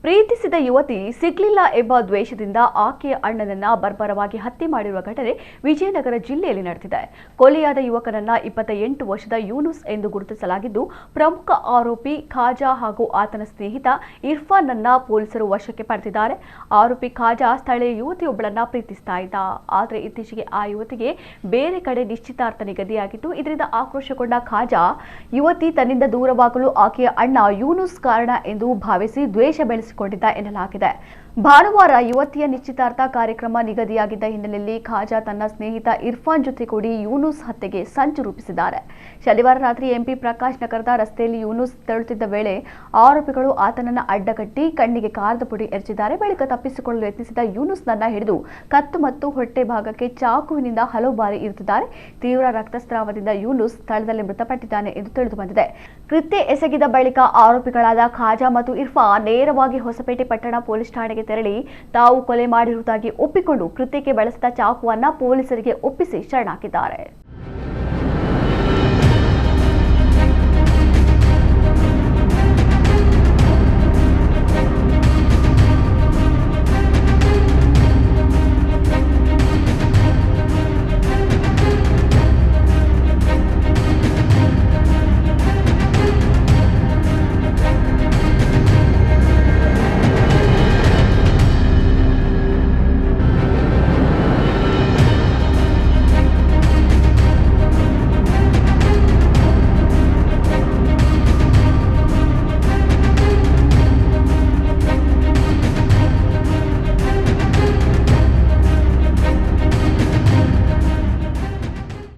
ಪ್ರೀತಿಸಿದ ಯುವತಿ ಸಿಗ್ಲಿಲ್ಲ ಎಂಬ ದ್ವೇಷದಿಂದ ಆಕೆಯ ಅಣ್ಣನನ್ನ ಬರ್ಬರವಾಗಿ ಹತ್ಯೆ ಮಾಡಿರುವ ಘಟನೆ ವಿಜಯನಗರ ಜಿಲ್ಲೆಯಲ್ಲಿ ನಡೆದಿದೆ. ಕೊಲೆಯಾದ ಯುವಕನನ್ನ 28 ವರ್ಷದ ಯೂನುಸ್ ಎಂದು ಗುರುತಿಸಲಾಗಿದ್ದು, ಪ್ರಮುಖ ಆರೋಪಿ ಖಾಜಾ ಹಾಗೂ ಆತನ ಸ್ನೇಹಿತ ಇರ್ಫಾನ್ ಅನ್ನ ಪೊಲೀಸರು ವಶಕ್ಕೆ ಪಡೆದಿದ್ದಾರೆ. ಆರೋಪಿ ಖಾಜಾ ಸ್ಥಳೀಯ ಯುವತಿಯೊಬ್ಬಳನ್ನ ಪ್ರೀತಿಸ್ತಾ ಇದ್ದ. ಆದರೆ ಇತ್ತೀಚೆಗೆ ಆ ಯುವತಿಗೆ ಬೇರೆ ಕಡೆ ನಿಶ್ಚಿತಾರ್ಥ ನಿಗದಿಯಾಗಿತ್ತು. ಇದರಿಂದ ಆಕ್ರೋಶಗೊಂಡ ಖಾಜಾ ಯುವತಿ ತನ್ನಿಂದ ದೂರವಾಗಲು ಆಕೆಯ ಅಣ್ಣ ಯೂನುಸ್ ಕಾರಣ ಎಂದು ಭಾವಿಸಿ ದ್ವೇಷ ಬೆಳೆಸಿಕೊಂಡಿದ್ದ ಎನ್ನಲಾಗಿದೆ. ಭಾನುವಾರ ಯುವತಿಯ ನಿಶ್ಚಿತಾರ್ಥ ಕಾರ್ಯಕ್ರಮ ನಿಗದಿಯಾಗಿದ್ದ ಹಿನ್ನೆಲೆಯಲ್ಲಿ ಖಾಜಾ ತನ್ನ ಸ್ನೇಹಿತ ಇರ್ಫಾನ್ ಜೊತೆಗೂಡಿ ಯೂನುಸ್ ಹತ್ಯೆಗೆ ಸಂಚು ರೂಪಿಸಿದ್ದಾರೆ. ಶನಿವಾರ ರಾತ್ರಿ ಎಂಪಿ ಪ್ರಕಾಶ್ ನಗರದ ರಸ್ತೆಯಲ್ಲಿ ಯೂನುಸ್ ತೆರಳುತ್ತಿದ್ದ ವೇಳೆ ಆರೋಪಿಗಳು ಆತನನ್ನು ಅಡ್ಡಗಟ್ಟಿ ಕಣ್ಣಿಗೆ ಕಾರದ ಪುಡಿ ಎರಚಿದ್ದಾರೆ. ಬಳಿಕ ತಪ್ಪಿಸಿಕೊಳ್ಳಲು ಯತ್ನಿಸಿದ ಯೂನುಸ್ನನ್ನ ಹಿಡಿದು ಕತ್ತು ಮತ್ತು ಹೊಟ್ಟೆ ಭಾಗಕ್ಕೆ ಚಾಕುವಿನಿಂದ ಹಲವು ಬಾರಿ ಇರಿದಿದ್ದಾರೆ. ತೀವ್ರ ರಕ್ತಸ್ರಾವದಿಂದ ಯೂನುಸ್ ಸ್ಥಳದಲ್ಲಿ ಮೃತಪಟ್ಟಿದ್ದಾನೆ ಎಂದು ತಿಳಿದುಬಂದಿದೆ. ಕೃತ್ಯ ಎಸಗಿದ ಬಳಿಕ ಆರೋಪಿಗಳಾದ ಖಾಜಾ ಮತ್ತು ಇರ್ಫಾನ್ ನೇರವಾಗಿ ಹೊಸಪೇಟೆ ಪಟ್ಟಣ ಪೊಲೀಸ್ ಠಾಣೆಗೆ ತೆರಳಿ ತಾವು ಕೊಲೆ ಮಾಡಿರುವುದಾಗಿ ಒಪ್ಪಿಕೊಂಡು ಕೃತ್ಯಕ್ಕೆ ಬಳಸಿದ ಚಾಕುವನ್ನ ಪೊಲೀಸರಿಗೆ ಒಪ್ಪಿಸಿ ಶರಣಾಗಿದ್ದಾರೆ.